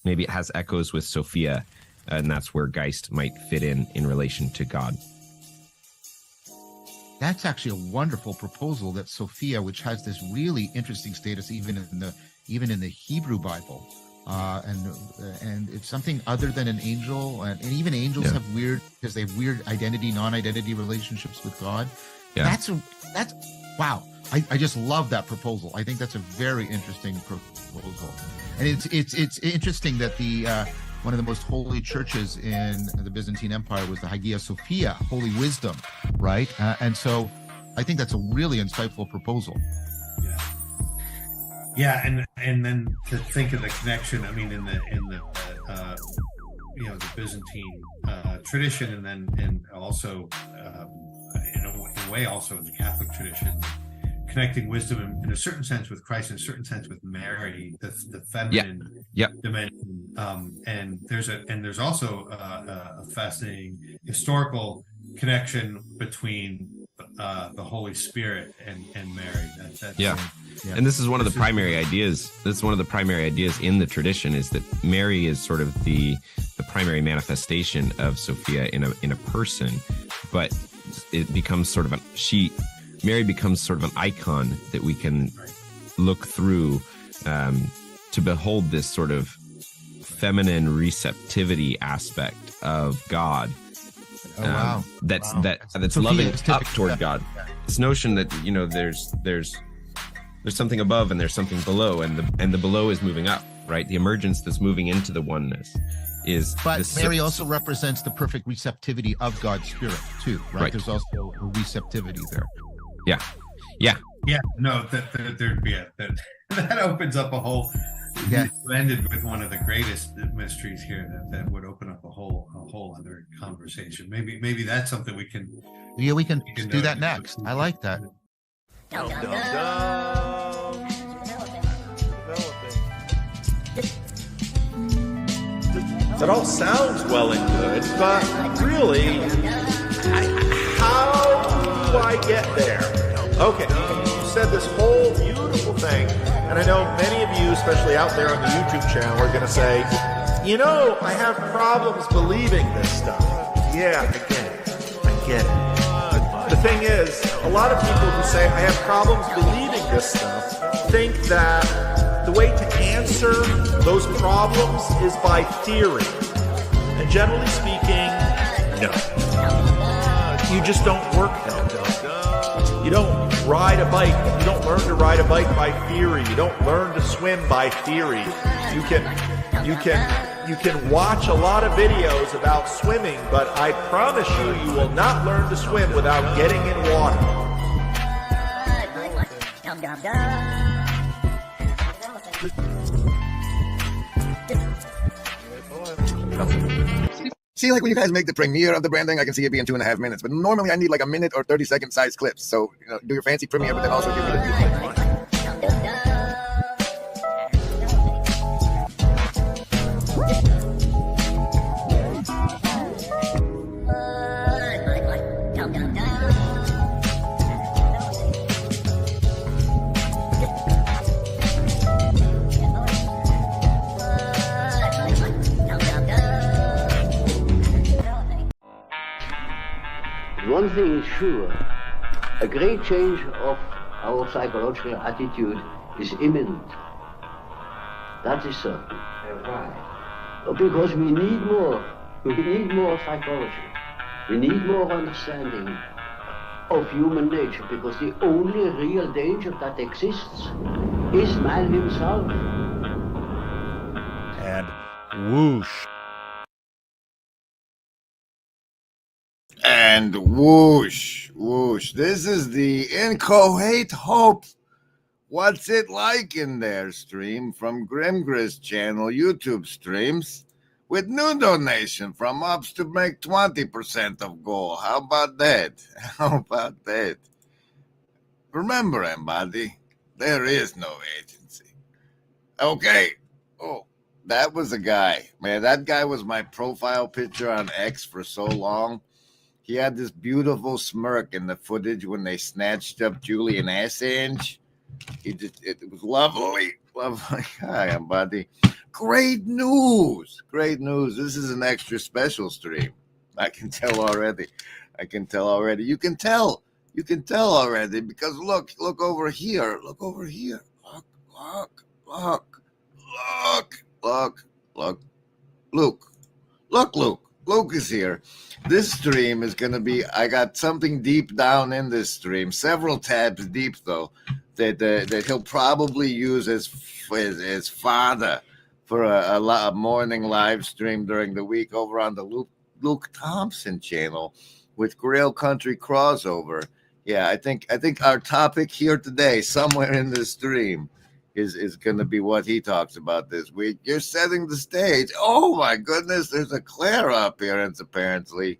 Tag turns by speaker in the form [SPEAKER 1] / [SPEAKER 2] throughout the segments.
[SPEAKER 1] maybe it has echoes with Sophia, and that's where Geist might fit in relation to God.
[SPEAKER 2] That's actually a wonderful proposal, that Sophia, which has this really interesting status even in the Hebrew Bible, and it's something other than an angel, and even angels have weird, because they have weird identity, non-identity relationships with God. Yeah. That's wow. I just love that proposal. I think that's a very interesting proposal, and it's interesting that the one of the most holy churches in the Byzantine Empire was the Hagia Sophia, Holy Wisdom, right? And so I think that's a really insightful proposal.
[SPEAKER 3] Yeah, and then to think of the connection, I mean, in the the Byzantine tradition, and also in a way also in the Catholic tradition, connecting wisdom in a certain sense with Christ, in a certain sense with Mary, the feminine dimension. And there's also a fascinating historical connection between the Holy Spirit and Mary.
[SPEAKER 1] And this is one of the primary ideas. This is one of the primary ideas in the tradition, is that Mary is sort of the primary manifestation of Sophia in a person, but it becomes sort of Mary becomes sort of an icon that we can look through to behold this sort of feminine receptivity aspect of God. That's loving up toward God. This notion that there's something above and there's something below, and the below is moving up, right? The emergence that's moving into the oneness is. But
[SPEAKER 2] Mary also represents the perfect receptivity of God's Spirit too, right? There's also a receptivity there.
[SPEAKER 1] Yeah.
[SPEAKER 3] No, that opens up a whole. You ended with one of the greatest mysteries here that would open up a whole other conversation. Maybe that's something we can.
[SPEAKER 2] Yeah, we can do that next. I like that.
[SPEAKER 4] That all sounds well and good, but really, how do I get there? Okay, you said this whole beautiful thing, and I know many of you, especially out there on the YouTube channel, are going to say, I have problems believing this stuff. Yeah, I get it. The thing is, a lot of people who say, I have problems believing this stuff, think that the way to answer those problems is by theory. And generally speaking, no. You just don't work that way. You don't ride a bike. You don't learn to ride a bike by theory. You don't learn to swim by theory. You can watch a lot of videos about swimming, but I promise you will not learn to swim without getting in water.
[SPEAKER 5] See, like when you guys make the premiere of the branding, I can see it being 2.5 minutes, but normally I need like a minute or 30-second size clips. So, do your fancy premiere, but then also give me the viewpoint.
[SPEAKER 6] One thing is sure, a great change of our psychological attitude is imminent. That is certain. Why? Because we need more. We need more psychology. We need more understanding of human nature, because the only real danger that exists is man himself.
[SPEAKER 4] And whoosh.
[SPEAKER 5] And whoosh, whoosh. This is the Inchoate Hope. What's it like in there stream from Grimgris channel YouTube streams with new donation from ups to make 20% of goal. How about that? How about that? Remember, everybody, there is no agency. Okay. Oh, that was a guy. Man, that guy was my profile picture on X for so long. He had this beautiful smirk in the footage when they snatched up Julian Assange. It was lovely. Hi, buddy. great news. Great news. This is an extra special stream. I can tell already. You can tell already because look over here. Look over here. Look. Luke is here. This stream is going to be, I got something deep down in this stream, several tabs deep though, that he'll probably use as fodder for a morning live stream during the week over on the Luke Thompson channel with Grail Country crossover. Yeah, I think our topic here today, somewhere in this stream, is going to be what he talks about this week. You're setting the stage. Oh my goodness, there's a Clara appearance apparently.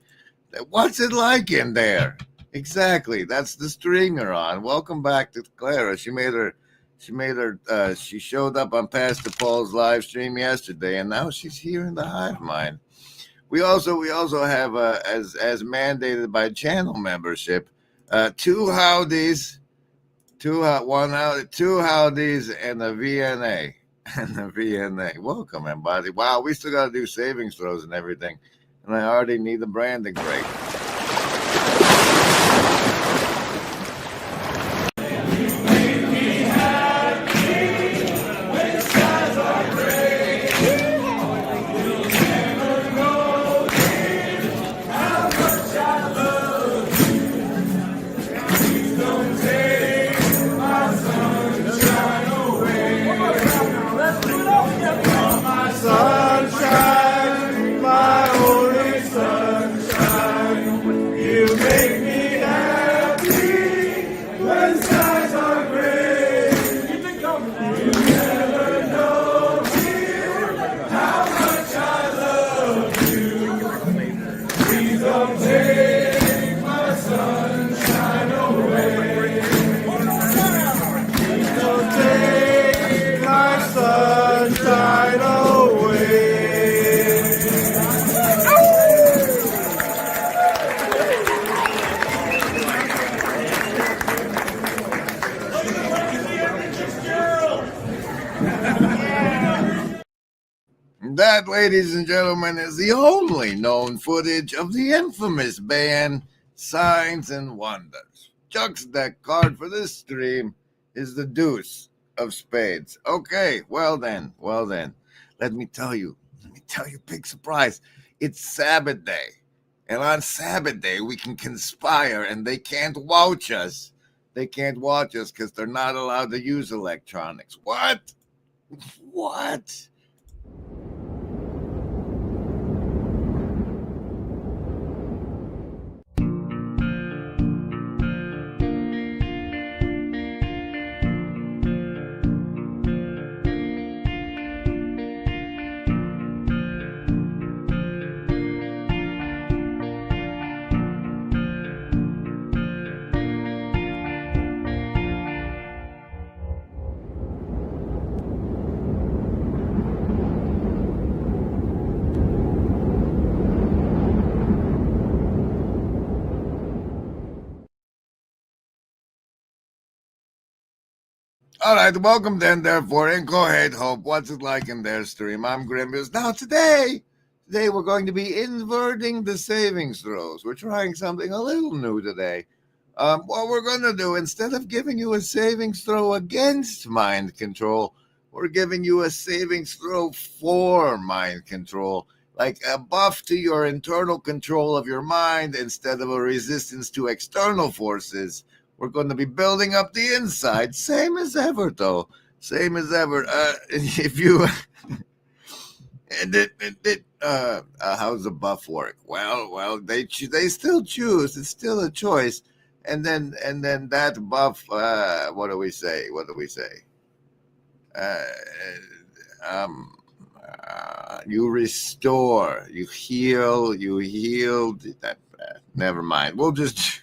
[SPEAKER 5] What's it like in there? Exactly, that's the string you're on. Welcome back to Clara. She showed up on Pastor Paul's live stream yesterday, and now she's here in the Hive Mind. We also have as mandated by channel membership, two howdies and a VNA. Welcome, everybody. Wow, we still got to do savings throws and everything. And I already need the branding break. That, ladies and gentlemen, is the only known footage of the infamous band Signs and Wonders. Chuck's deck card for this stream is the deuce of spades. Okay, well then. Let me tell you, big surprise. It's Sabbath day. And on Sabbath day, we can conspire and they can't watch us. They can't watch us because they're not allowed to use electronics. What? All right, welcome then, therefore, Inchoate Hope. What's it like in their stream? I'm Grimbus. Now, today we're going to be inverting the savings throws. We're trying something a little new today. What we're going to do, instead of giving you a savings throw against mind control, we're giving you a savings throw for mind control, like a buff to your internal control of your mind instead of a resistance to external forces. We're going to be building up the inside, same as ever, though. Same as ever. If you, how's the buff work? Well, they still choose. It's still a choice, and then that buff. What do we say? You restore, you heal. That never mind. We'll just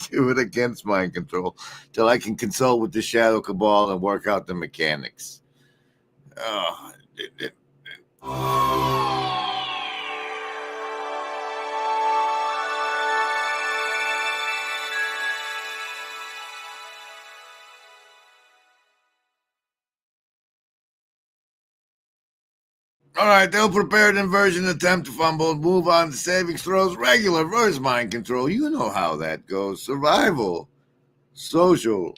[SPEAKER 5] do it against mind control till I can consult with the Shadow Cabal and work out the mechanics. All right, ill-prepared inversion, attempt to fumble, move on to savings throws, regular versus mind control. You know how that goes. Survival, social,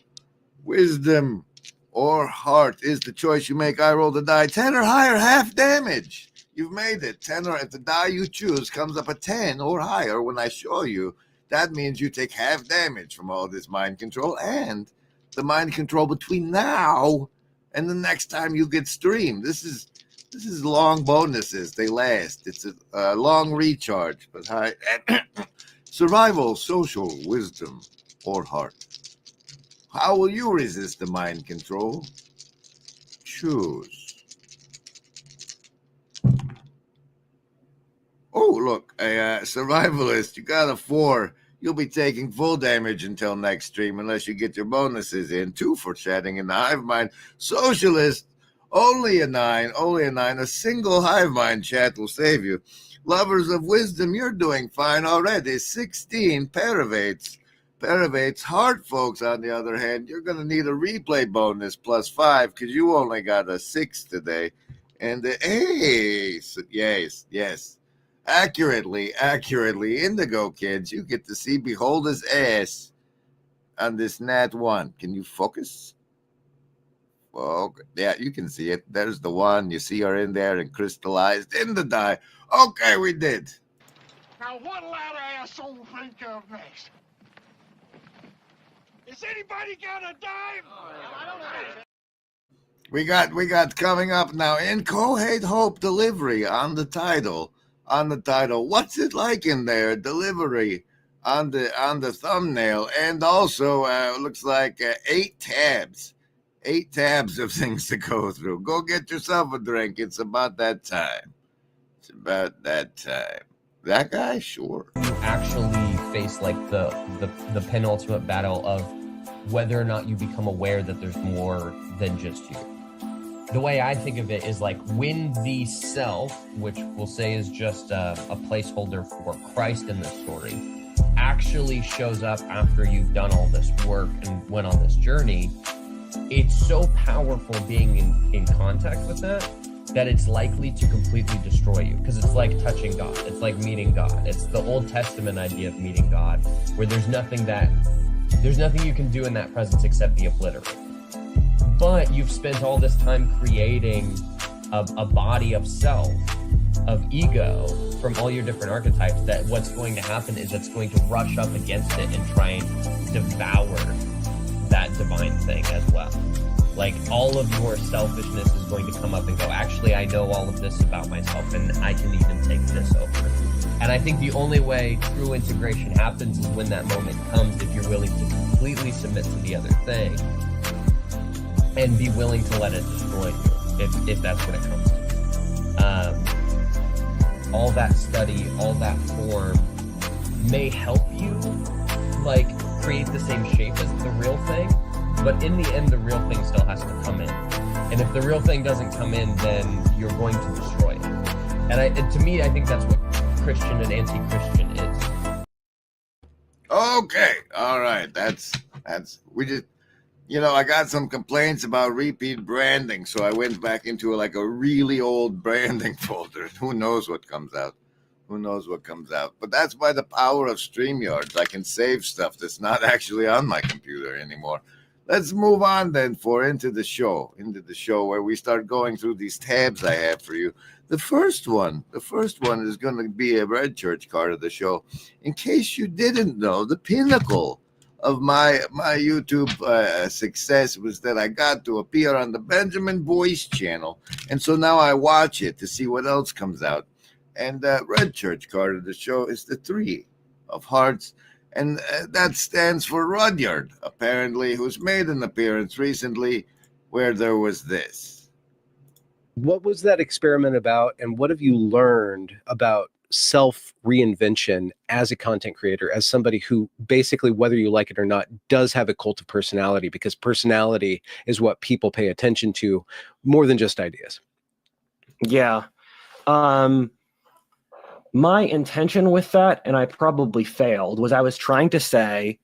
[SPEAKER 5] wisdom, or heart is the choice you make. I roll the die. 10 or higher, half damage. You've made it. 10 or if the die you choose comes up a 10 or higher when I show you, that means you take half damage from all this mind control and the mind control between now and the next time you get streamed. This is long bonuses. They last. It's a long recharge, but high. Survival, social, wisdom, or heart. How will you resist the mind control? Choose. Oh, look, a survivalist. You got a 4. You'll be taking full damage until next stream unless you get your bonuses in. 2 for chatting in the hive mind. Socialist, only a 9. Only a 9. A single hive mind chat will save you. Lovers of wisdom, you're doing fine already. 16 paravates. Paravates, heart folks, on the other hand, you're going to need a replay bonus plus 5 because you only got a 6 today. And the ace, yes. Accurately, Indigo kids, you get to see Beholder's ass on this Nat 1. Can you focus? Oh, yeah, you can see it. There's the 1. You see her in there and crystallized in the die. Okay, we did.
[SPEAKER 7] Now what'll that asshole think of next? Is anybody got a dime? I don't know.
[SPEAKER 5] We got coming up now Inchoate Hope delivery on the title. What's it like in there? Delivery on the thumbnail, and also looks like 8 tabs. 8 tabs of things to go through. Go get yourself a drink. It's about that time. That guy, sure.
[SPEAKER 8] You actually face like the penultimate battle of whether or not you become aware that there's more than just you. The way I think of it is like when the self, which we'll say is just a placeholder for Christ in this story, actually shows up after you've done all this work and went on this journey, it's so powerful being in contact with that it's likely to completely destroy you, because it's like touching God. It's like meeting God. It's the Old Testament idea of meeting God, where there's nothing you can do in that presence except be obliterated. But you've spent all this time creating a body of self, of ego, from all your different archetypes, that what's going to happen is it's going to rush up against it and try and devour that divine thing as well. Like all of your selfishness is going to come up and go, actually, I know all of this about myself and I can even take this over. And I think the only way true integration happens is when that moment comes, if you're willing to completely submit to the other thing and be willing to let it destroy you, if that's what it comes to. All that study, all that form may help you like create the same shape as the real thing, but in the end, the real thing still has to come in. And if the real thing doesn't come in, then you're going to destroy it. And to me, I think that's what Christian and anti-Christian is.
[SPEAKER 5] Okay, all right. That's we just, I got some complaints about repeat branding, so I went back into like a really old branding folder. Who knows what comes out? But that's by the power of StreamYard. I can save stuff that's not actually on my computer anymore. Let's move on then into the show where we start going through these tabs I have for you. The first one is going to be a Red Church card of the show. In case you didn't know, the pinnacle of my YouTube success was that I got to appear on the Benjamin Boyce channel. And so now I watch it to see what else comes out. And Red Church card of the show is the 3 of Hearts. And that stands for Rudyard, apparently, who's made an appearance recently where there was this.
[SPEAKER 9] What was that experiment about, and what have you learned about self-reinvention as a content creator, as somebody who basically, whether you like it or not, does have a cult of personality, because personality is what people pay attention to more than just ideas?
[SPEAKER 10] Yeah. My intention with that, and I probably failed, was I was trying to say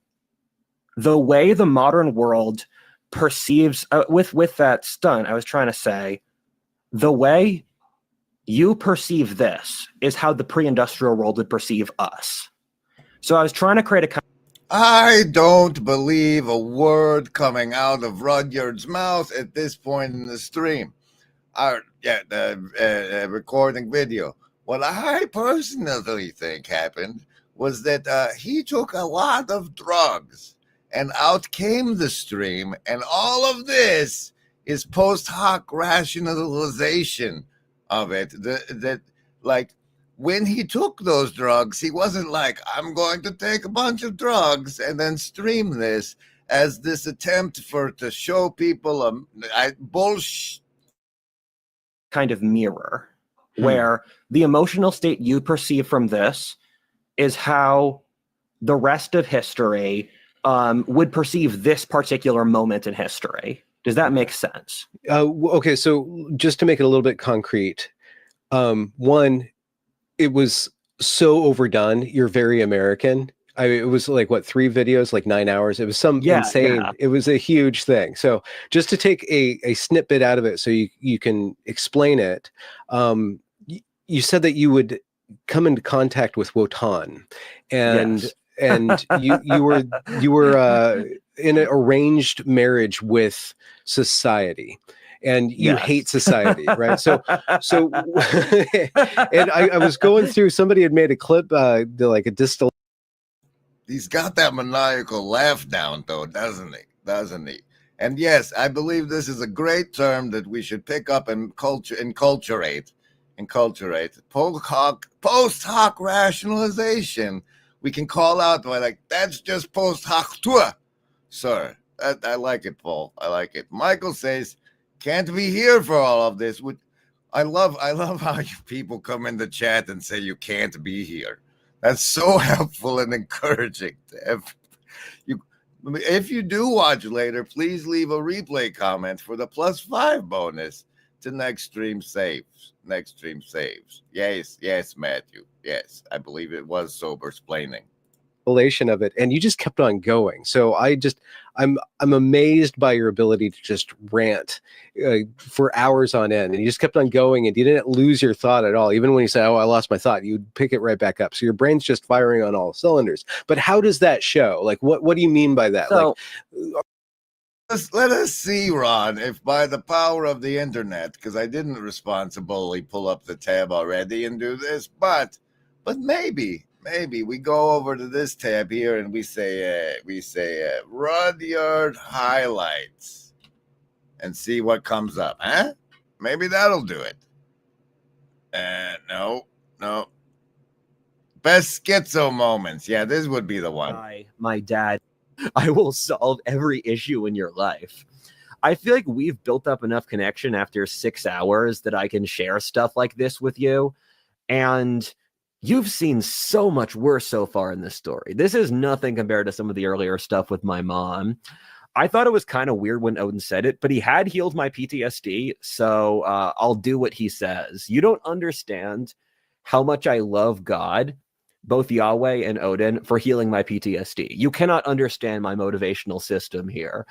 [SPEAKER 10] the way the modern world perceives, with that stunt, I was trying to say the way you perceive this is how the pre-industrial world would perceive us. So I was trying to create a
[SPEAKER 5] I don't believe a word coming out of Rudyard's mouth at this point in the stream. The recording video. What I personally think happened was that he took a lot of drugs, and out came the stream, and all of this is post hoc rationalization of it. That like, when he took those drugs, he wasn't like, I'm going to take a bunch of drugs and then stream this as this attempt to show people bullshit.
[SPEAKER 10] Kind of mirror where the emotional state you perceive from this is how the rest of history would perceive this particular moment in history. Does that make sense?
[SPEAKER 9] Okay, so just to make it a little bit concrete, one, it was so overdone. You're very American. It was like, what, 3 videos, like 9 hours. It was some insane. Yeah. It was a huge thing. So just to take a snippet out of it so you can explain it. You said that you would come into contact with Wotan, and yes. And you were in an arranged marriage with society. And you hate society, right? So, and I was going through. Somebody had made a clip, like a distal.
[SPEAKER 5] He's got that maniacal laugh down, though, doesn't he? Doesn't he? And yes, I believe this is a great term that we should pick up and enculturate. Post hoc rationalization. We can call out like, that's just post hoc, sir. I like it, Paul. I like it. Michael says, can't be here for all of this. I love how you people come in the chat and say you can't be here. That's so helpful and encouraging to you. If you do watch later, please leave a replay comment for the +5 bonus to next stream saves. Yes, Matthew. Yes, I believe it was sober splaining.
[SPEAKER 9] Of it, and you just kept on going. So I'm amazed by your ability to just rant for hours on end, and you just kept on going, and you didn't lose your thought at all. Even when you say, "Oh, I lost my thought," you'd pick it right back up. So your brain's just firing on all cylinders. But how does that show? Like, what do you mean by that?
[SPEAKER 10] So,
[SPEAKER 5] let us see, Ron, if by the power of the internet, because I didn't responsibly pull up the tab already and do this, but maybe we go over to this tab here and we say Rudyard highlights and see what comes up, huh? Maybe that'll do it. No. Best schizo moments. Yeah, this would be the one.
[SPEAKER 10] My dad. I will solve every issue in your life. I feel like we've built up enough connection after 6 hours that I can share stuff like this with you. And you've seen so much worse so far in this story. This is nothing compared to some of the earlier stuff with my mom. I thought it was kind of weird when Odin said it, but he had healed my PTSD, so I'll do what he says. You don't understand how much I love God, both Yahweh and Odin, for healing my PTSD. You cannot understand my motivational system here.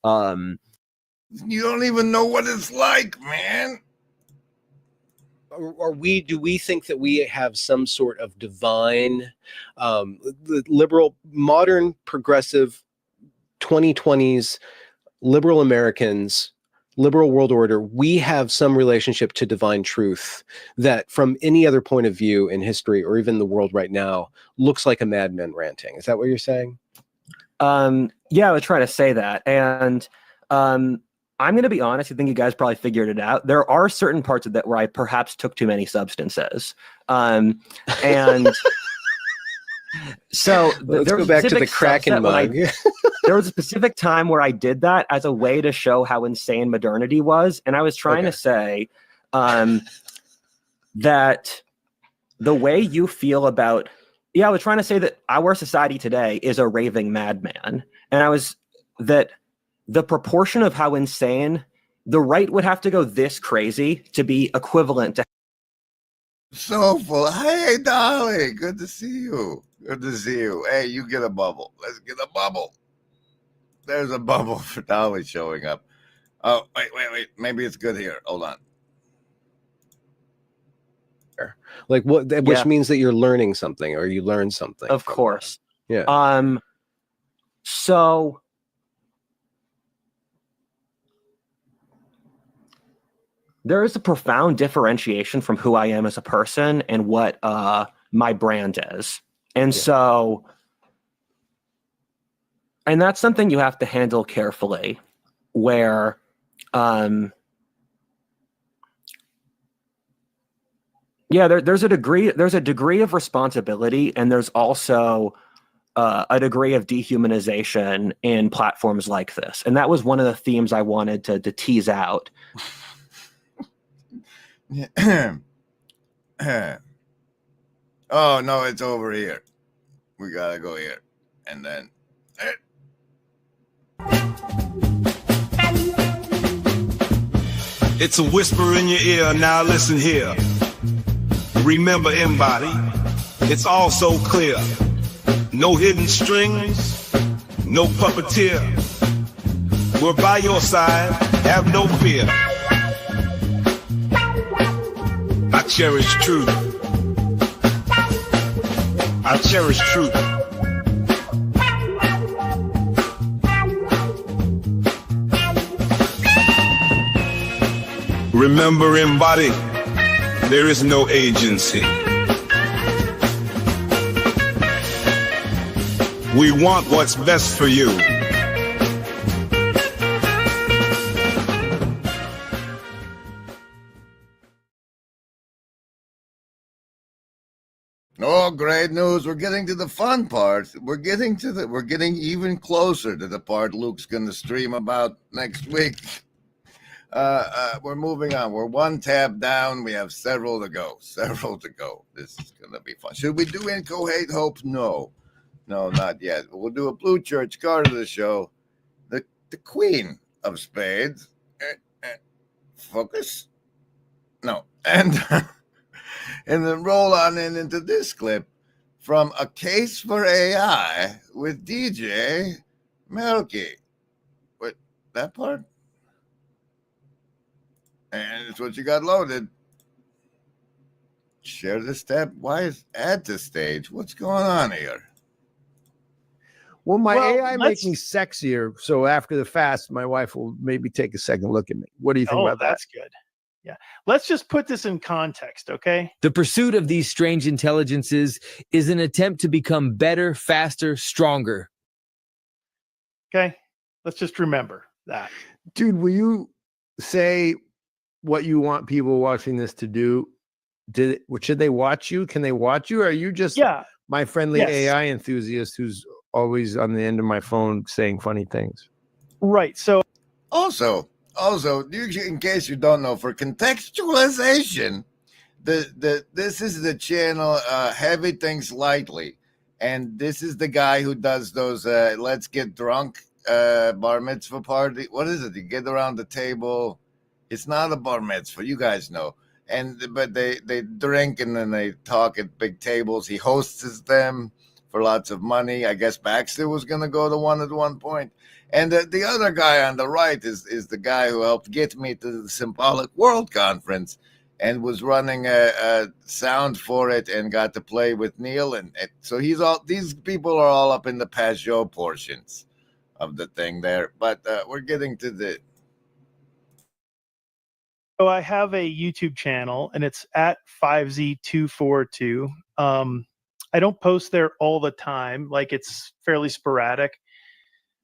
[SPEAKER 5] You don't even know what it's like, man.
[SPEAKER 9] Do we think that we have some sort of divine, liberal, modern, progressive, 2020s, liberal Americans, liberal world order, we have some relationship to divine truth that from any other point of view in history or even the world right now looks like a madman ranting? Is that what you're saying?
[SPEAKER 10] Yeah, I would try to say that. And I'm going to be honest. I think you guys probably figured it out. There are certain parts of that where I perhaps took too many substances. And so
[SPEAKER 9] let's go back to the Kraken mug.
[SPEAKER 10] There was a specific time where I did that as a way to show how insane modernity was. And I was trying to say that the way you feel about, I was trying to say that our society today is a raving madman. And that the proportion of how insane the right would have to go this crazy to be equivalent to.
[SPEAKER 5] So full. Hey, Dolly. Good to see you. Good to see you. Hey, you get a bubble. Let's get a bubble. There's a bubble for Dolly showing up. Oh, wait. Maybe it's good here. Hold on.
[SPEAKER 9] Like what? Which means that you're learning something, or you learn something.
[SPEAKER 10] Of course.
[SPEAKER 9] That. Yeah.
[SPEAKER 10] So there is a profound differentiation from who I am as a person and what my brand is. And so, and that's something you have to handle carefully, where there's a degree of responsibility, and there's also a degree of dehumanization in platforms like this. And that was one of the themes I wanted to tease out.
[SPEAKER 5] Oh no, it's over here. We gotta go here, and then.
[SPEAKER 11] It's a whisper in your ear. Now listen here. Remember, embody. It's all so clear. No hidden strings, no puppeteer. We're by your side. Have no fear. I cherish truth. I cherish truth. Remember, embody, there is no agency. We want what's best for you.
[SPEAKER 5] Oh, great news. We're getting to the fun part. We're getting even closer to the part Luke's going to stream about next week. We're moving on. We're one tab down. We have several to go. This is going to be fun. Should we do Inchoate Hope? No, not yet. We'll do a Blue Church card of the show. The Queen of Spades. Focus? No. And then roll on into this clip from A Case for AI with DJ Melky. Wait, that part? And it's what you got loaded. Share this tab. Why is add to stage? What's going on here?
[SPEAKER 12] Well, my AI makes me sexier. So after the fast, my wife will maybe take a second look at me. What do you think about that?
[SPEAKER 13] That's good. Yeah. Let's just put this in context, okay?
[SPEAKER 14] The pursuit of these strange intelligences is an attempt to become better, faster, stronger.
[SPEAKER 13] Okay. Let's just remember that.
[SPEAKER 12] Dude, will you say what you want people watching this to do? Should they watch you? Can they watch you? Or are you just my friendly AI enthusiast who's always on the end of my phone saying funny things?
[SPEAKER 13] Right. So
[SPEAKER 5] also, in case you don't know, for contextualization, this is the channel Heavy Things Lightly, and this is the guy who does those let's get drunk bar mitzvah party. What is it? You get around the table. It's not a bar mitzvah, you guys know. But they drink and then they talk at big tables. He hosts them for lots of money. I guess Baxter was going to go to one at one point. And the other guy on the right is the guy who helped get me to the Symbolic World Conference and was running a sound for it and got to play with Neil. And so these people are all up in the Pajot portions of the thing there. But we're getting to the...
[SPEAKER 13] So I have a YouTube channel, and it's at 5Z242. I don't post there all the time. Like, it's fairly sporadic.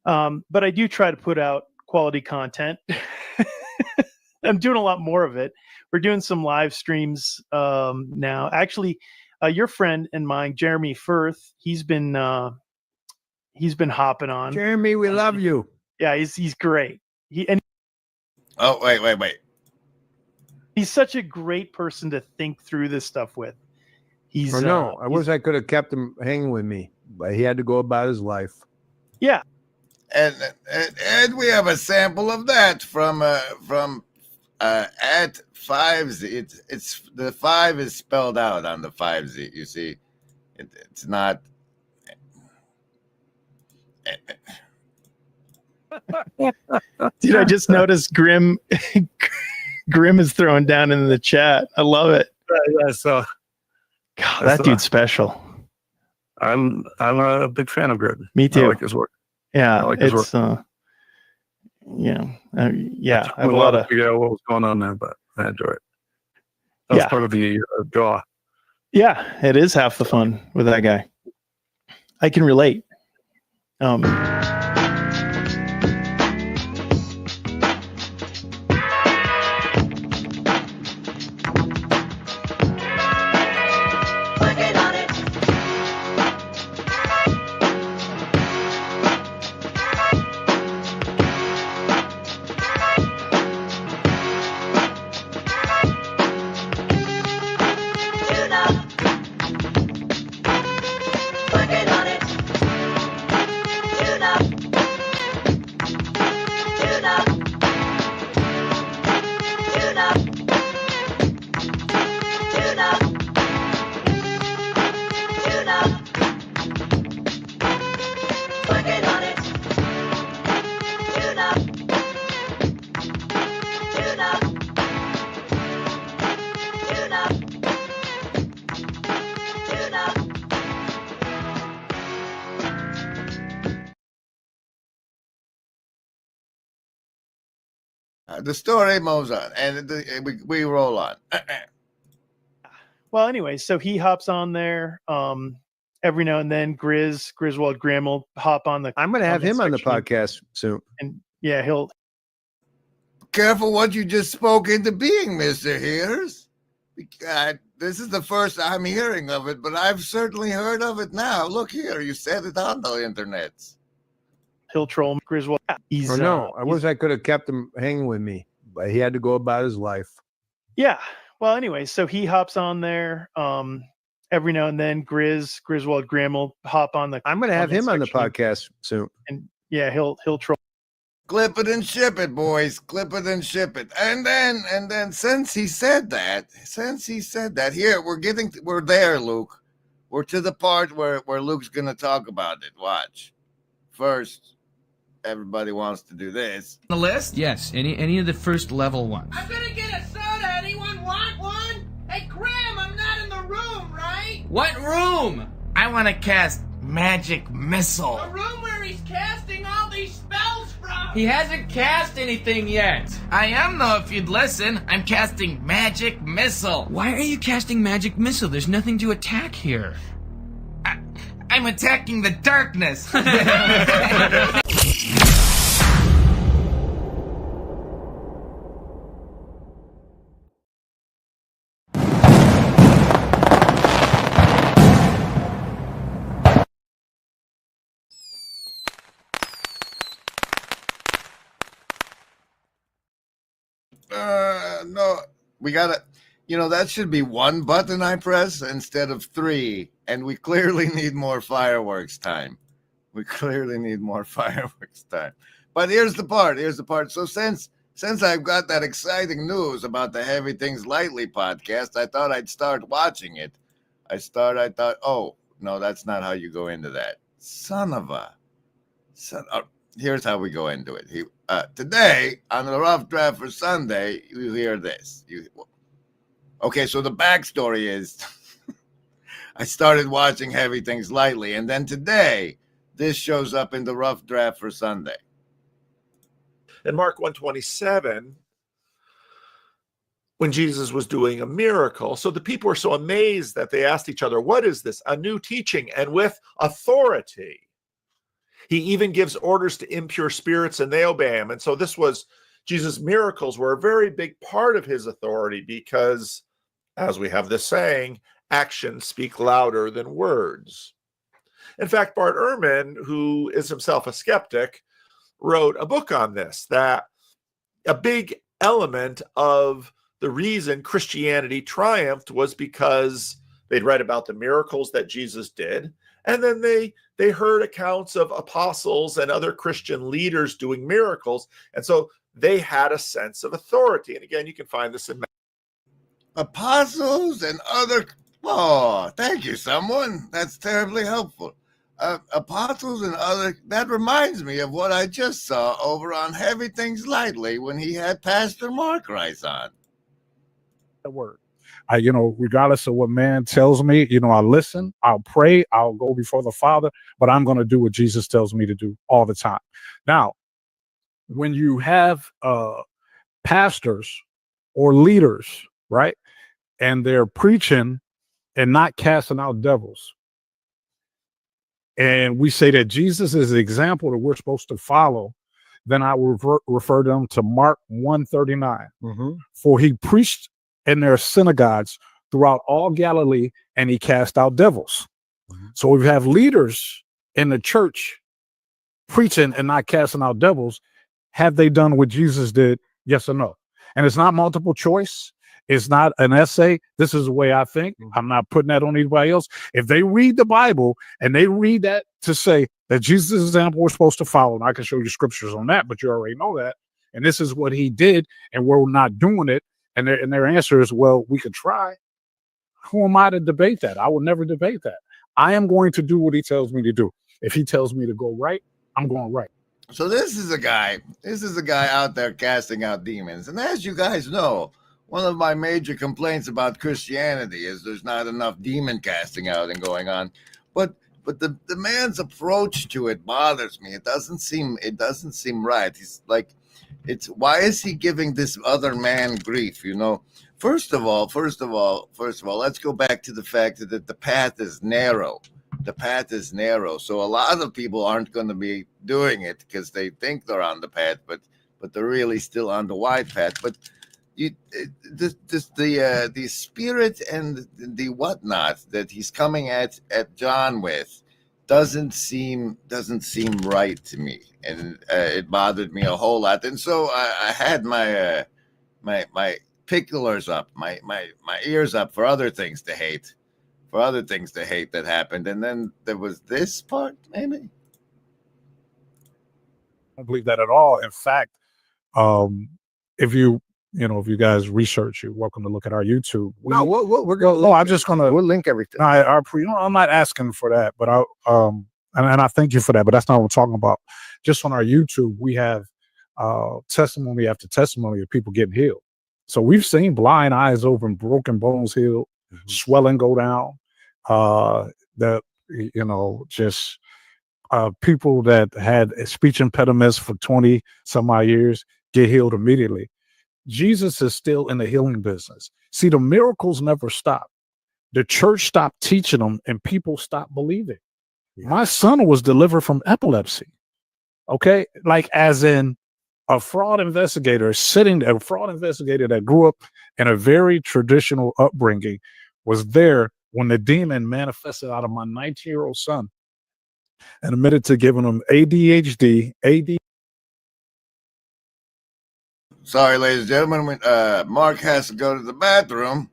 [SPEAKER 13] But I do try to put out quality content. I'm doing a lot more of it. We're doing some live streams now. Actually, your friend and mine, Jeremy Firth, he's been hopping on.
[SPEAKER 12] Jeremy, we love you.
[SPEAKER 13] Yeah, he's great.
[SPEAKER 5] Oh, wait.
[SPEAKER 13] He's such a great person to think through this stuff with.
[SPEAKER 12] I wish I could have kept him hanging with me, but he had to go about his life.
[SPEAKER 13] Yeah.
[SPEAKER 5] And we have a sample of that from at 5Z. It's the 5 is spelled out on the 5Z. You see, it's not.
[SPEAKER 13] Dude, I just noticed Grim is throwing down in the chat. I love it. God, that dude's special.
[SPEAKER 15] I'm a big fan of Grid.
[SPEAKER 13] Me too.
[SPEAKER 15] I like his work.
[SPEAKER 13] Yeah,
[SPEAKER 15] I like his
[SPEAKER 13] it's
[SPEAKER 15] work.
[SPEAKER 13] yeah,
[SPEAKER 15] I have a lot to figure out what was going on there, but I enjoy it. That was part of the draw.
[SPEAKER 13] Yeah, it is half the fun with that guy. I can relate.
[SPEAKER 5] The story moves on, and we roll on.
[SPEAKER 13] Well, anyway, so he hops on there every now and then. Griswold Graham will hop on the.
[SPEAKER 12] I'm going to have him on the podcast soon.
[SPEAKER 13] And yeah, he'll.
[SPEAKER 5] Careful what you just spoke into being, Mr. Hears. This is the first I'm hearing of it, but I've certainly heard of it now. Look here, you said it on the internet.
[SPEAKER 13] He'll troll Griswold.
[SPEAKER 12] I wish I could have kept him hanging with me, but he had to go about his life.
[SPEAKER 13] Yeah. Well, anyway, so he hops on there every now and then. Griswold Graham will hop on the.
[SPEAKER 12] I'm going to have him on the podcast soon.
[SPEAKER 13] And yeah, he'll troll.
[SPEAKER 5] Clip it and ship it, boys. Clip it and ship it. And then since he said that, here we're there, Luke. We're to the part where Luke's gonna talk about it. Watch. First, everybody wants to do this.
[SPEAKER 16] The list? Yes, any of the first level ones.
[SPEAKER 17] I'm gonna get a soda. Anyone want one? Hey, Graham, I'm not in the room, right?
[SPEAKER 16] What room? I want to cast Magic Missile.
[SPEAKER 17] The room where he's casting all these spells from.
[SPEAKER 16] He hasn't cast anything yet. I am, though, if you'd listen. I'm casting Magic Missile. Why are you casting Magic Missile? There's nothing to attack here. I'm attacking the darkness.
[SPEAKER 5] No, we gotta, that should be one button I press instead of three. And we clearly need more fireworks time. But here's the part. So since I've got that exciting news about the Heavy Things Lightly podcast, I thought I'd start watching it. I thought, oh, no, that's not how you go into that. Here's how we go into it. Today, on the Rough Draft for Sunday, you hear this. Okay, so the backstory is I started watching Heavy Things Lightly, and then today, this shows up in the Rough Draft for Sunday.
[SPEAKER 4] In Mark 127, when Jesus was doing a miracle, so the people were so amazed that they asked each other, what is this? A new teaching, and with authority. He even gives orders to impure spirits, and they obey him. And so Jesus' miracles were a very big part of his authority because, as we have this saying, actions speak louder than words. In fact, Bart Ehrman, who is himself a skeptic, wrote a book on this, that a big element of the reason Christianity triumphed was because they'd read about the miracles that Jesus did, and then they heard accounts of apostles and other Christian leaders doing miracles, and so they had a sense of authority. And again, you can find this in
[SPEAKER 5] apostles and other. Oh, thank you, someone. That's terribly helpful. Apostles and other. That reminds me of what I just saw over on Heavy Things Lightly when he had Pastor Mark Rice on.
[SPEAKER 12] The word.
[SPEAKER 18] regardless of what man tells me, I listen, I'll pray, I'll go before the Father, but I'm going to do what Jesus tells me to do all the time. Now, when you have pastors or leaders, right, and they're preaching and not casting out devils, and we say that Jesus is the example that we're supposed to follow, then I will refer them to Mark 139. For he preached in their synagogues throughout all Galilee, and he cast out devils. So we have leaders in the church preaching and not casting out devils. Have they done what Jesus did? Yes or no? And it's not multiple choice. It's not an essay. This is the way I think. I'm not putting that on anybody else. If they read the Bible and they read that to say that Jesus' example we're supposed to follow, and I can show you scriptures on that, but you already know that, and this is what he did, and we're not doing it, and their answer is, well, we could try. Who am I to debate that? I will never debate that. I am going to do what he tells me to do. If he tells me to go right, I'm going right.
[SPEAKER 5] So this is a guy out there casting out demons. And as you guys know, one of my major complaints about Christianity is there's not enough demon casting out and going on. But the man's approach to it bothers me. It doesn't seem right. He's like, why is he giving this other man grief? First of all, let's go back to the fact that the path is narrow. The path is narrow. So a lot of people aren't going to be doing it because they think they're on the path, but they're really still on the wide path. But the spirit and the whatnot that he's coming at John with doesn't seem right to me, and it bothered me a whole lot. And so I had my picklers up, my ears up for other things to hate. That happened. And then there was this part, maybe.
[SPEAKER 18] I don't believe that at all. In fact, if you guys research, you're welcome to look at our YouTube.
[SPEAKER 12] We're going.
[SPEAKER 18] No, I'm just gonna.
[SPEAKER 12] We'll link everything.
[SPEAKER 18] I'm not asking for that, but and I thank you for that. But that's not what I'm talking about. Just on our YouTube, we have testimony after testimony of people getting healed. So we've seen blind eyes open, broken bones healed, swelling go down. People that had speech impediments for 20 some odd years get healed immediately. Jesus is still in the healing business. See, the miracles never stop. The church stopped teaching them and people stopped believing. My son was delivered from epilepsy. Okay. Like, as in a fraud investigator that grew up in a very traditional upbringing was there when the demon manifested out of my 19-year-old son and admitted to giving him ADHD, AD.
[SPEAKER 5] Sorry, ladies and gentlemen, Mark has to go to the bathroom,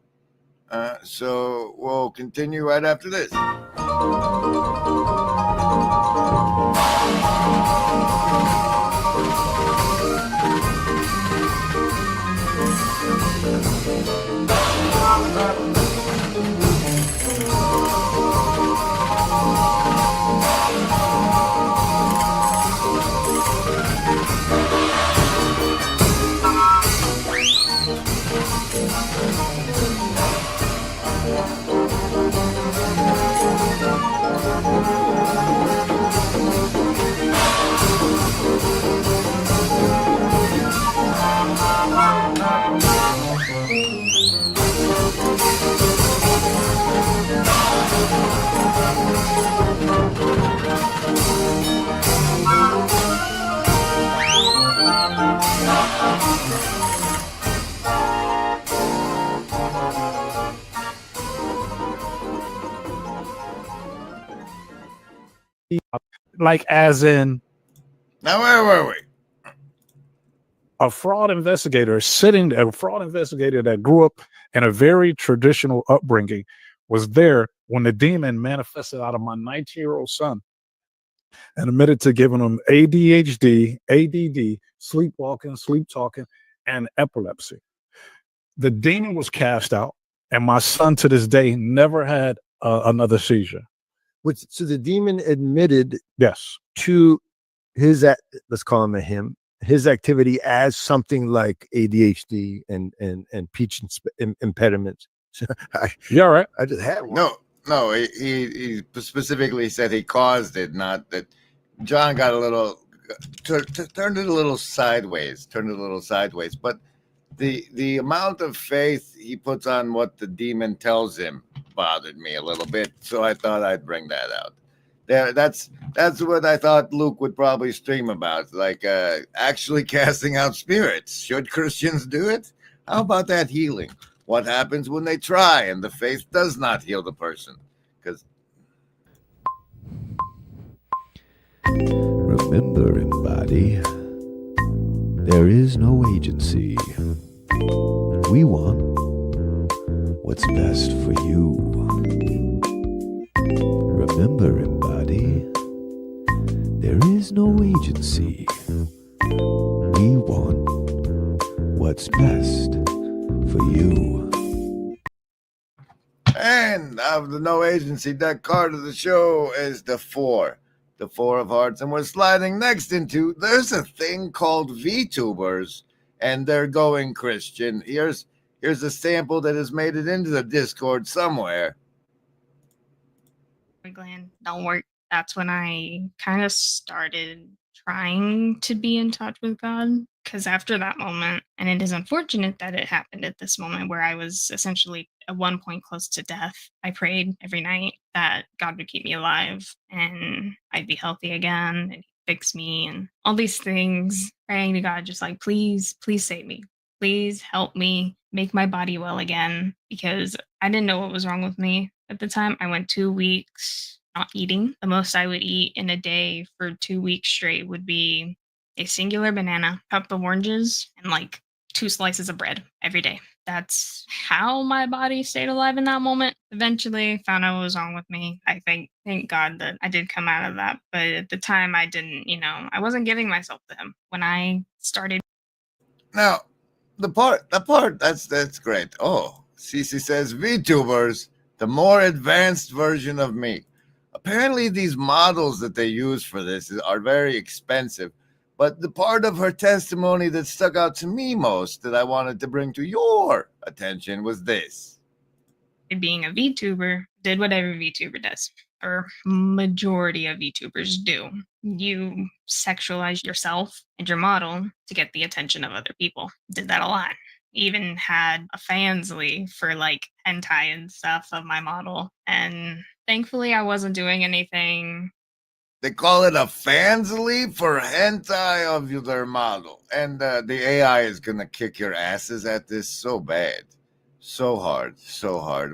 [SPEAKER 5] so we'll continue right after this.
[SPEAKER 18] Like, as in,
[SPEAKER 5] now where were we?
[SPEAKER 18] A fraud investigator that grew up in a very traditional upbringing was there when the demon manifested out of my 19-year-old son and admitted to giving him ADHD, ADD, sleepwalking, sleep talking, and epilepsy. The demon was cast out, and my son to this day never had another seizure.
[SPEAKER 12] So the demon admitted,
[SPEAKER 18] yes,
[SPEAKER 12] to his, let's call him his activity as something like ADHD and speech impediments.
[SPEAKER 18] You all right?
[SPEAKER 5] I just had one. No, he specifically said he caused it, not that. John got a little turned it a little sideways. But the amount of faith he puts on what the demon tells him bothered me a little bit. So I thought I'd bring that out. That's what I thought Luke would probably stream about, like actually casting out spirits. Should Christians do it? How about that healing? What happens when they try and the faith does not heal the person? Because
[SPEAKER 19] remember, embody, there is no agency. We want what's best for you. Remember, embody, there is no agency. We want what's best for you.
[SPEAKER 5] And of the no agency deck card of the show is the 4 of hearts, and we're sliding next into there's a thing called VTubers, and they're going Christian. Here's a sample that has made it into the Discord somewhere.
[SPEAKER 20] Gland don't work. That's when I kind of started trying to be in touch with God, because after that moment, and it is unfortunate that it happened at this moment where I was essentially at one point close to death, I prayed every night that God would keep me alive and I'd be healthy again and he'd fix me and all these things, praying to God just like, please save me, please help me make my body well again, because I didn't know what was wrong with me at the time. I went 2 weeks not eating. The most I would eat in a day for 2 weeks straight would be a singular banana, cup of oranges, and like 2 slices of bread every day. That's how my body stayed alive in that moment. Eventually found out what was wrong with me. I thank God that I did come out of that. But at the time I didn't, I wasn't giving myself to him. When I started.
[SPEAKER 5] Now, the part that's great. Oh, Cece says VTubers, the more advanced version of me. Apparently these models that they use for this are very expensive. But the part of her testimony that stuck out to me most that I wanted to bring to your attention was this.
[SPEAKER 20] Being a VTuber, did what every VTuber does, or majority of VTubers do. You sexualize yourself and your model to get the attention of other people. Did that a lot. Even had a fansly for like hentai and stuff of my model. And thankfully I wasn't doing anything.
[SPEAKER 5] They call it a fansly for hentai of their model. And the AI is going to kick your asses at this so bad. So hard.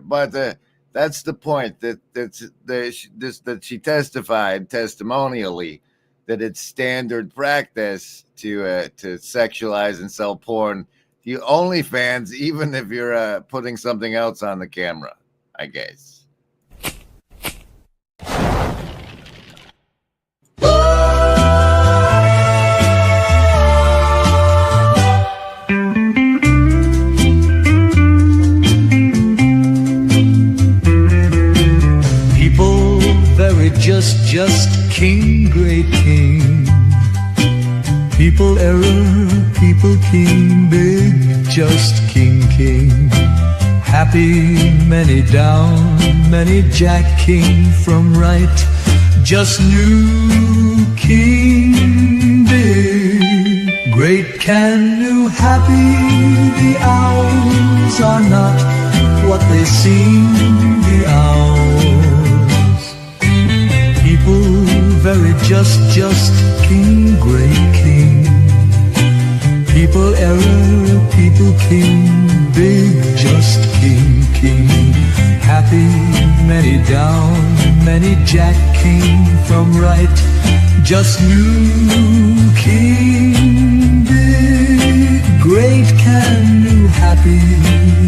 [SPEAKER 5] But that's the point, that she testified testimonially that it's standard practice to sexualize and sell porn. You OnlyFans, even if you're putting something else on the camera, I guess.
[SPEAKER 21] Just king, great king. People error, people king, big, just king. Happy, many down, many jack king from right. Just new king, big, great, can, new, happy. The hours are not what they seem, the hours. Very just king, great king. People error, people king, big, just king. Happy, many down, many jack king from right. Just new king, big, great, can, new, happy.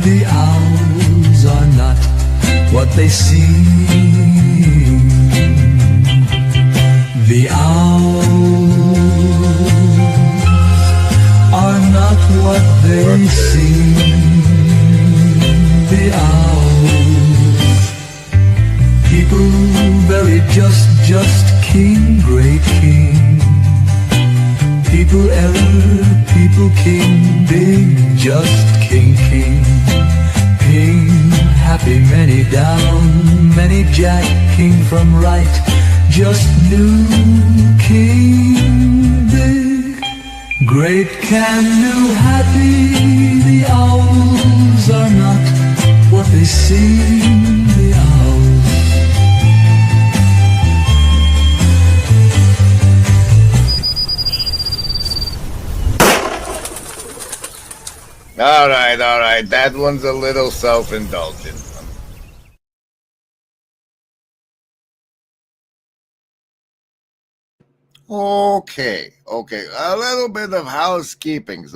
[SPEAKER 21] The hours are not what they seem. The hours are not what they seem. The hours, people very just king, great king. People error, people king, big, just king. happy, many down, many Jack came from right, just new king big. Great can new happy, the owls are not what they seem, the owls.
[SPEAKER 5] All right. That one's a little self-indulgent. Okay. A little bit of housekeeping.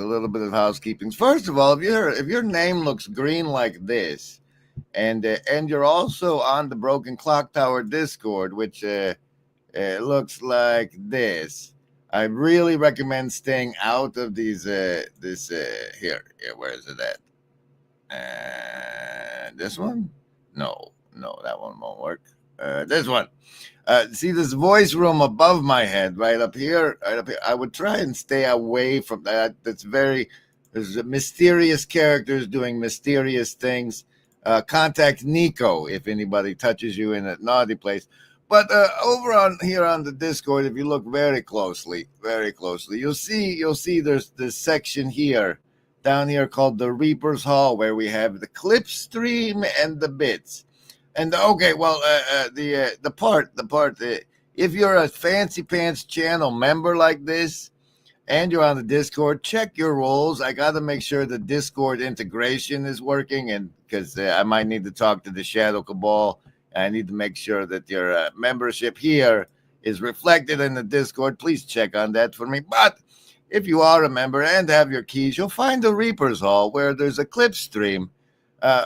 [SPEAKER 5] First of all, if your name looks green like this, and you're also on the Broken Clock Tower Discord, which looks like this, I really recommend staying out of these. Here. Where is it at? This one? No, that one won't work. This one. See this voice room above my head, right up here. I would try and stay away from that. There's mysterious characters doing mysterious things. Contact Nico if anybody touches you in a naughty place. But over on here on the Discord, if you look very closely, you'll see there's this section here, down here called the Reaper's Hall, where we have the clip stream and the bits. And okay, well, the part, if you're a Fancy Pants channel member like this, and you're on the Discord, check your roles. I got to make sure the Discord integration is working, and because I might need to talk to the Shadow Cabal. I need to make sure that your membership here is reflected in the Discord. Please check on that for me. But if you are a member and have your keys, you'll find the Reaper's Hall, where there's a clip stream,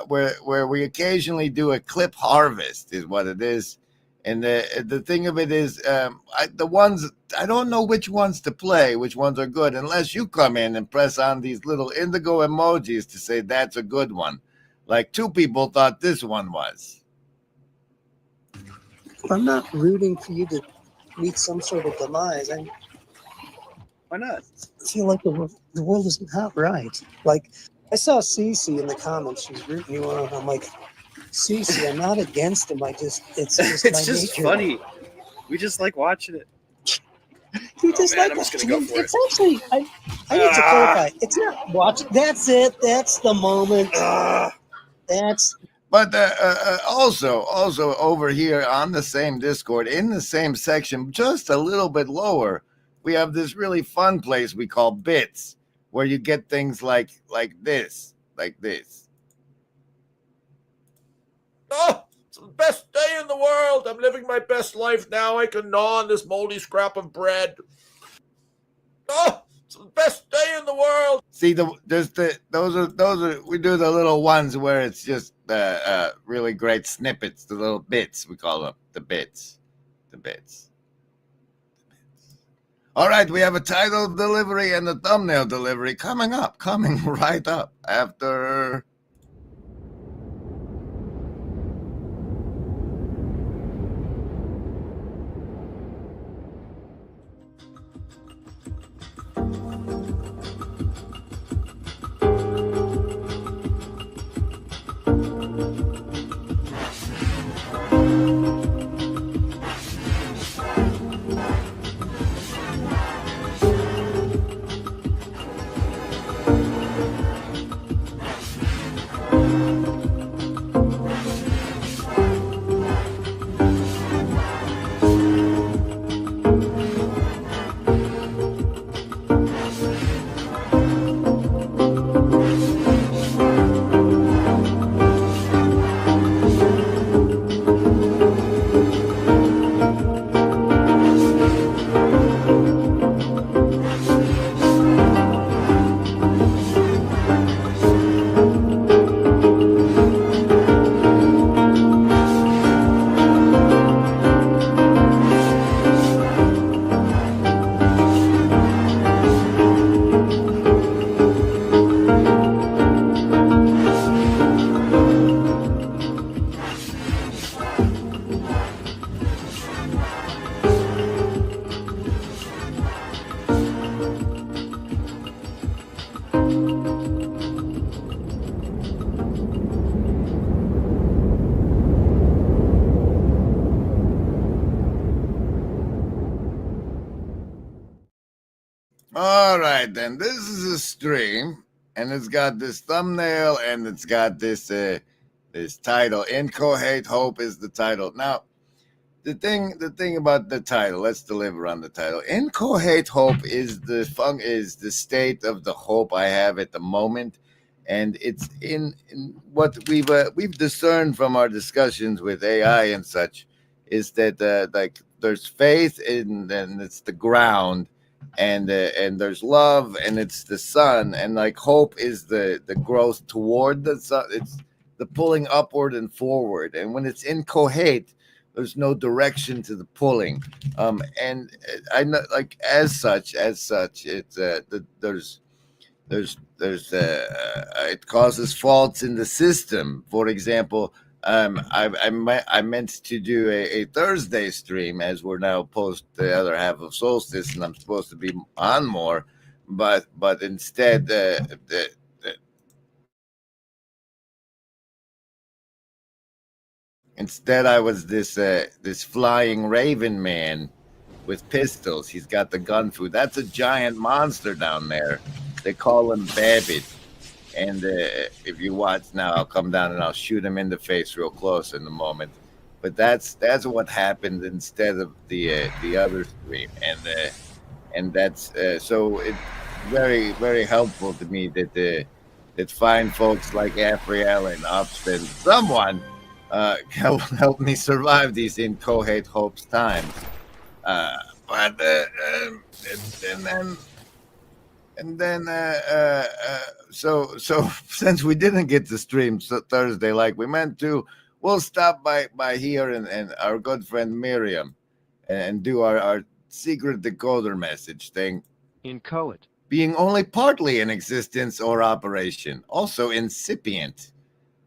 [SPEAKER 5] where we occasionally do a clip harvest, is what it is. And the thing of it is, I don't know which ones to play, which ones are good, unless you come in and press on these little indigo emojis to say that's a good one. Like 2 people thought this one was.
[SPEAKER 1] I'm not rooting for you to meet some sort of demise.
[SPEAKER 9] Why not?
[SPEAKER 1] I feel like the world is not right. Like, I saw Cece in the comments. She's rooting you on. I'm like, Cece, I'm not against him. It's just
[SPEAKER 9] It's just funny. We just like watching it.
[SPEAKER 1] You just
[SPEAKER 9] man,
[SPEAKER 1] like
[SPEAKER 9] I'm just
[SPEAKER 1] it.
[SPEAKER 9] gonna go for
[SPEAKER 1] It's actually, I need to clarify. It's not watching. That's it. That's the moment. That's.
[SPEAKER 5] But also over here on the same Discord, in the same section, just a little bit lower, we have this really fun place we call Bits, where you get things like this.
[SPEAKER 4] Oh, it's the best day in the world. I'm living my best life now. I can gnaw on this moldy scrap of bread. Oh, it's the best day in the world.
[SPEAKER 5] See, those are we do the little ones where it's just really great snippets, the little bits, we call them the bits. All right, we have a title delivery and a thumbnail delivery coming right up after. All right, then. This is a stream, and it's got this thumbnail, and it's got this this title. Inchoate Hope is the title. Now, the thing about the title. Let's deliver on the title. Inchoate Hope is the state of the hope I have at the moment, and it's in what we've discerned from our discussions with AI and such is that like there's faith in, and it's the ground. And there's love, and it's the sun, and like hope is the growth toward the sun. It's the pulling upward and forward. And when it's inchoate, there's no direction to the pulling. And I know, like as such, it's it causes faults in the system. For example, I meant to do a Thursday stream, as we're now post the other half of Solstice, and I'm supposed to be on more, but instead instead I was this flying raven man with pistols. He's got the gun food. That's a giant monster down there. They call him Babbitt. And if you watch now, I'll come down and I'll shoot him in the face real close in a moment. But that's what happened instead of the other stream, and that's so it's very, very helpful to me that fine folks like Afriel and Ups and someone help me survive these inchoate hopes times. So since we didn't get to stream Thursday like we meant to, we'll stop by here and our good friend Miriam and do our secret decoder message thing.
[SPEAKER 10] Inchoate.
[SPEAKER 5] Being only partly in existence or operation. Also incipient.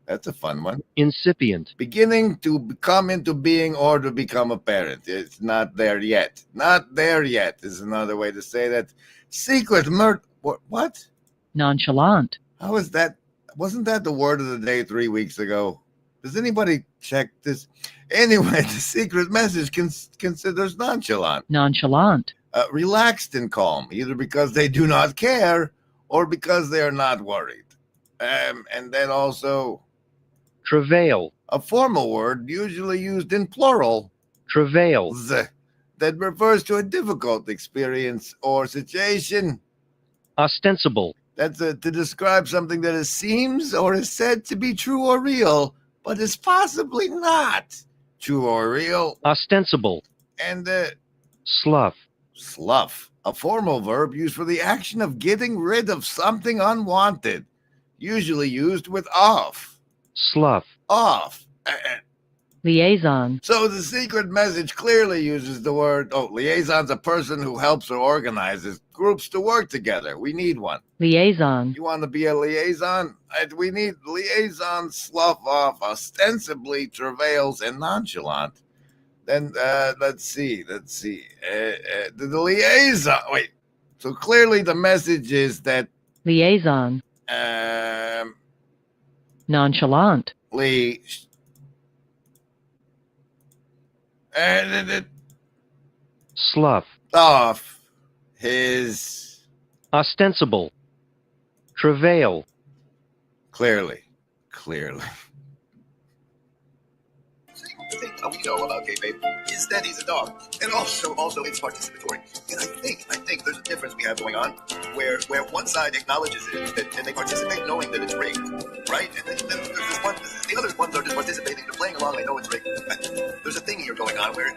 [SPEAKER 5] That's a fun one.
[SPEAKER 10] Incipient.
[SPEAKER 5] Beginning to come into being or to become apparent. It's not there yet. Not there yet is another way to say that. Secret murder. What?
[SPEAKER 3] Nonchalant.
[SPEAKER 5] How is that? Wasn't that the word of the day 3 weeks ago? Does anybody check this? Anyway, the secret message considers nonchalant.
[SPEAKER 3] Nonchalant.
[SPEAKER 5] Relaxed and calm, either because they do not care or because they are not worried. And then also...
[SPEAKER 10] Travail.
[SPEAKER 5] A formal word usually used in plural.
[SPEAKER 10] Travails.
[SPEAKER 5] That refers to a difficult experience or situation.
[SPEAKER 10] Ostensible.
[SPEAKER 5] That's to describe something that seems or is said to be true or real, but is possibly not true or real.
[SPEAKER 10] Ostensible.
[SPEAKER 5] And
[SPEAKER 10] slough.
[SPEAKER 5] Slough. A formal verb used for the action of getting rid of something unwanted, usually used with off.
[SPEAKER 10] Slough.
[SPEAKER 5] Off.
[SPEAKER 3] Liaison.
[SPEAKER 5] So the secret message clearly uses the word, liaison's a person who helps or organizes groups to work together. We need one.
[SPEAKER 3] Liaison.
[SPEAKER 5] You want to be a liaison? We need liaison, slough off, ostensibly travails, and nonchalant. Then let's see. The liaison. Wait. So clearly the message is that
[SPEAKER 3] liaison. Nonchalant.
[SPEAKER 10] Slough.
[SPEAKER 5] Off his
[SPEAKER 10] ostensible travail.
[SPEAKER 5] Clearly.
[SPEAKER 22] The thing we know about kayfabe is that he's a dog, and also it's participatory. And I think there's a difference we have going on, where one side acknowledges it and they participate knowing that it's rigged, right? And then there's this one, the other ones are just participating, they're playing along, they know it's rigged. There's a thing here going on where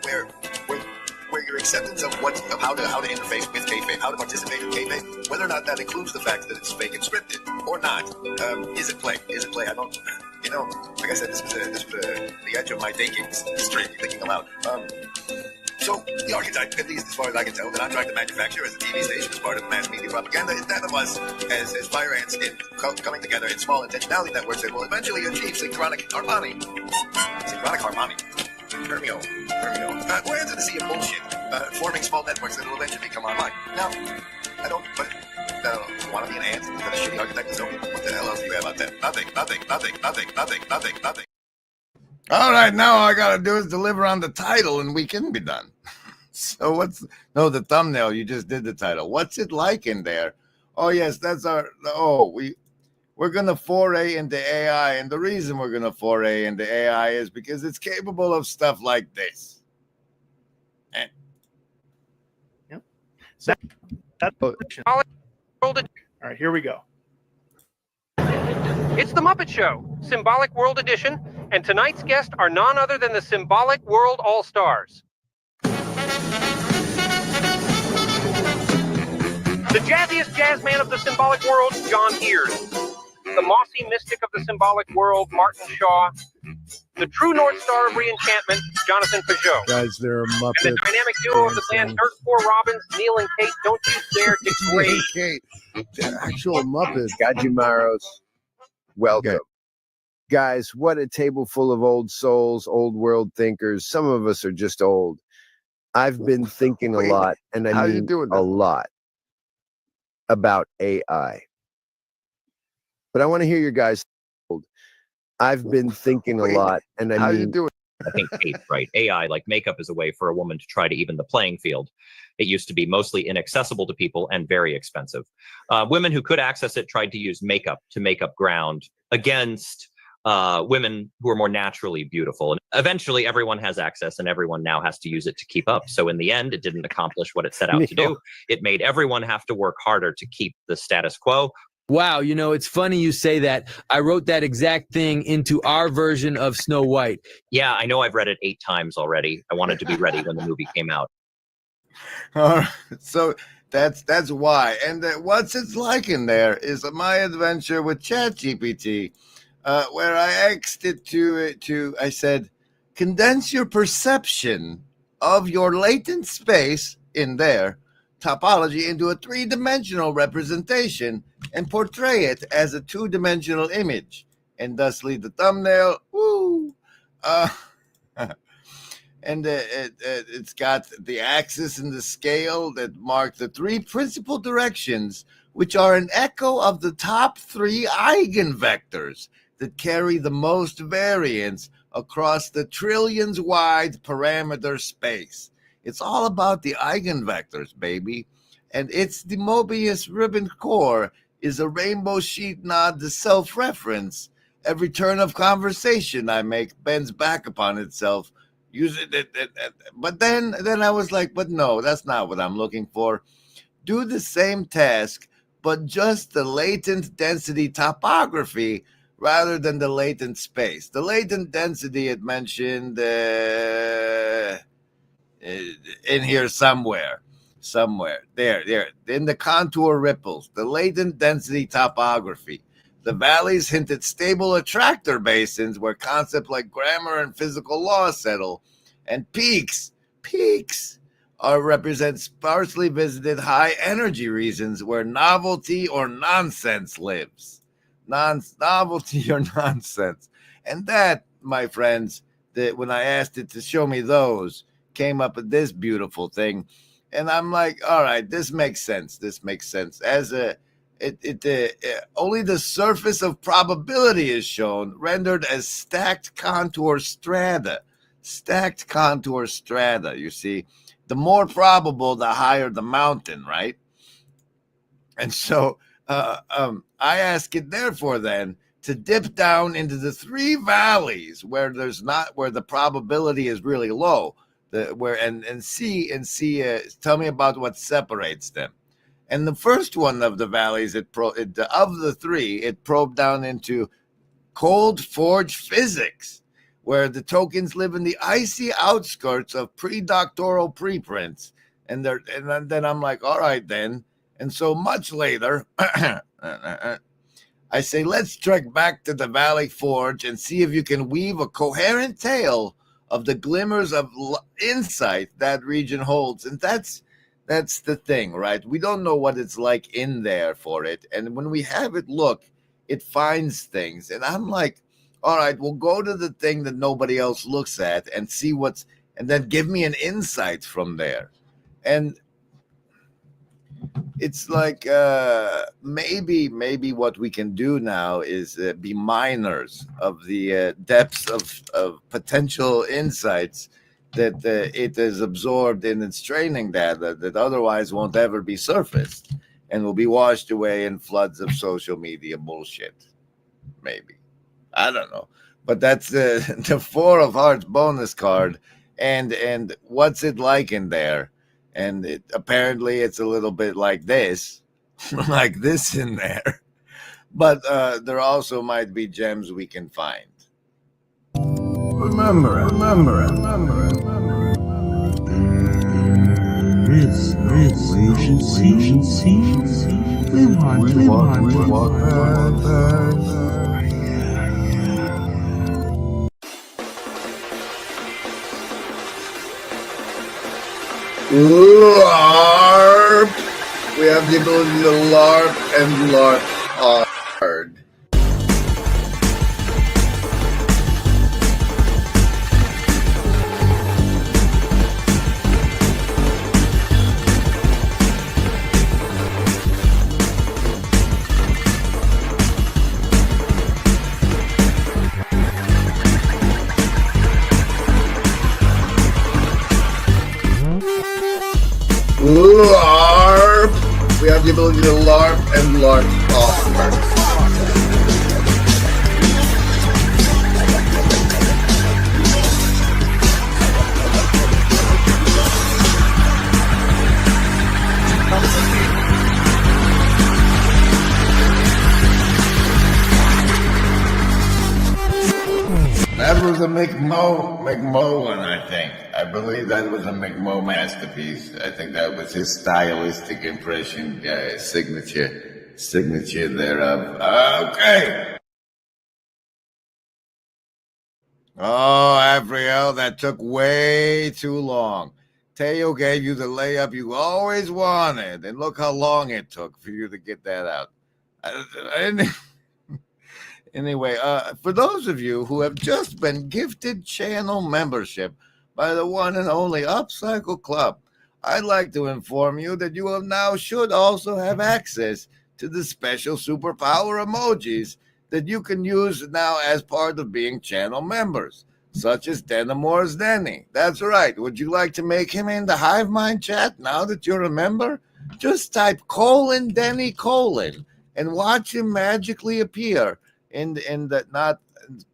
[SPEAKER 22] your acceptance of how to interface with kayfabe, how to participate in kayfabe, whether or not that includes the fact that it's fake and scripted or not, is it play? I don't, like I said, this was the edge of my thinking aloud. So the archetype, at least as far as I can tell, that I'm trying to manufacture as a TV station, as part of mass media propaganda, is that of us as fire ants coming together in small intentionality networks that will eventually achieve synchronic harmony. Hermio. We're into the sea of bullshit, forming small networks that will eventually come online. Now, I don't want to be an ant. Is that a shitty architect? So what the hell else do you have out there? Nothing.
[SPEAKER 5] All right, now all I gotta do is deliver on the title and we can be done. So the thumbnail, you just did the title. What's it like in there? Oh yes, that's we're gonna foray into AI, and the reason we're gonna foray into AI is because it's capable of stuff like this.
[SPEAKER 13] Yep. So that's all right, here we go.
[SPEAKER 2] It's the Muppet Show, Symbolic World Edition, and tonight's guests are none other than the Symbolic World All-Stars. The jazziest jazzman of the symbolic world, John Ears. The mossy mystic of the symbolic world, Martin Shaw. The true North Star of reenchantment, Jonathan Peugeot.
[SPEAKER 12] Guys, there are Muppets.
[SPEAKER 2] And the dynamic duo of the band Dirt Poor Robins, Neil and Kate, don't you dare degrade.
[SPEAKER 5] Kate,
[SPEAKER 12] the actual Muppets.
[SPEAKER 9] Gajimaros, welcome. Okay. Guys, what a table full of old souls, old world thinkers. Some of us are just old. I've been thinking a lot, and I mean a lot, about AI. But I want to hear your guys. I've been thinking a lot, and I mean.
[SPEAKER 6] I think Kate's right. AI, like makeup, is a way for a woman to try to even the playing field. It used to be mostly inaccessible to people and very expensive. Women who could access it tried to use makeup to make up ground against women who are more naturally beautiful. And eventually everyone has access and everyone now has to use it to keep up. So in the end, it didn't accomplish what it set out to do. It made everyone have to work harder to keep the status quo.
[SPEAKER 14] Wow, you know, it's funny you say that. I wrote that exact thing into our version of Snow White.
[SPEAKER 6] Yeah, I know I've read it 8 times already. I wanted to be ready when the movie came out.
[SPEAKER 5] So that's why. And what's it's like in there is my adventure with ChatGPT, where I asked it to I said, condense your perception of your latent space in there topology into a 3-dimensional representation and portray it as a 2-dimensional image, and thusly the thumbnail. Woo! And it's got the axis and the scale that mark the 3 principal directions, which are an echo of the top 3 eigenvectors that carry the most variance across the trillions-wide parameter space. It's all about the eigenvectors, baby. And it's the Mobius ribbon core is a rainbow sheet nod to self-reference. Every turn of conversation I make bends back upon itself. Use it. But then I was like, but no, that's not what I'm looking for. Do the same task, but just the latent density topography rather than the latent space. The latent density it mentioned in here somewhere there in the contour ripples, the latent density topography. The valleys hint at stable attractor basins where concepts like grammar and physical law settle, and peaks represent sparsely visited high energy regions where novelty or nonsense lives. Novelty or nonsense. And that, my friends, that when I asked it to show me those, came up with this beautiful thing, and I'm like, all right, this makes sense. As only the surface of probability is shown, rendered as stacked contour strata. You see, the more probable, the higher the mountain, right? And so I ask it, therefore, then, to dip down into the 3 valleys where the probability is really low. And see tell me about what separates them. And the first one of the valleys of the 3, it probed down into cold forge physics, where the tokens live in the icy outskirts of pre-doctoral preprints. And then I'm like, all right then. And so much later, I say, let's trek back to the Valley Forge and see if you can weave a coherent tale of the glimmers of insight that region holds. And that's the thing, right? We don't know what it's like in there for it. And when we have it look, it finds things. And I'm like, all right, we'll go to the thing that nobody else looks at and see and then give me an insight from there. And it's like maybe what we can do now is be miners of the depths of potential insights that it is absorbed in its training data that otherwise won't ever be surfaced and will be washed away in floods of social media bullshit. Maybe. I don't know. But that's the Four of Hearts bonus card. And what's it like in there? And apparently it's a little bit like this, like this in there. But there also might be gems we can find.
[SPEAKER 21] Remember it. This agency. We want.
[SPEAKER 5] LARP! We have the ability to LARP and LARP hard. LARP! We have the ability to LARP and LARP hard. That was a McMo one, I think. I believe that was a McMo masterpiece. I think that was his stylistic impression, signature thereof. Okay. Oh, Avriel, that took way too long. Teo gave you the layup you always wanted, and look how long it took for you to get that out. Anyway, for those of you who have just been gifted channel membership by the one and only Upcycle Club, I'd like to inform you that you now should also have access to the special superpower emojis that you can use now as part of being channel members, such as Denimor's Denny. That's right. Would you like to make him in the Hive Mind chat now that you're a member? Just type :Denny : and watch him magically appear in that. Not,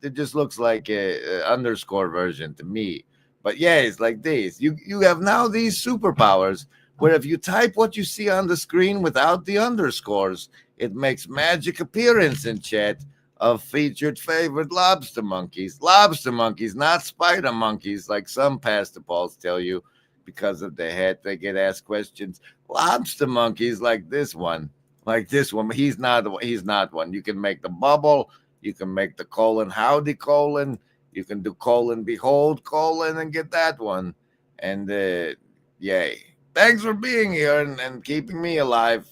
[SPEAKER 5] it just looks like a underscore version to me. But yeah, it's like this. You have now these superpowers where if you type what you see on the screen without the underscores, it makes magic appearance in chat of featured favorite lobster monkeys. Lobster monkeys, not spider monkeys, like some pastapols tell you because of the head. They get asked questions. Lobster monkeys like this one. Like this one. He's not one. You can make the bubble. You can make the : howdy : you can do : behold : and get that one. And yay. Thanks for being here and keeping me alive.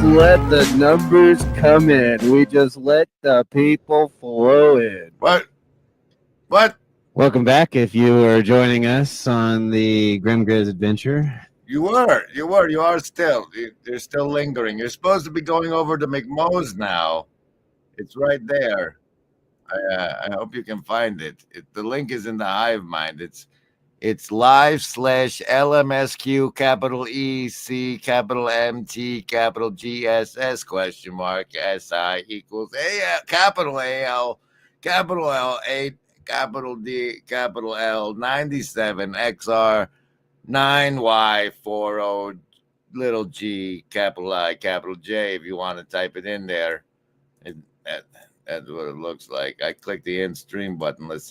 [SPEAKER 7] Let the numbers come in. We just let the people flow in.
[SPEAKER 5] What?
[SPEAKER 7] Welcome back. If you are joining us on the Grimgriz adventure,
[SPEAKER 5] You are still. You're still lingering. You're supposed to be going over to McMo's now. It's right there. I hope you can find it. The link is in the Hive Mind. It's live/LMSQ capital EC capital MT capital GSS question mark SI equals AL capital AL capital L 8 capital D capital L 97 XR 9Y40 little G capital I capital J if you want to type it in there. That's what it looks like. I click the end stream button. Let's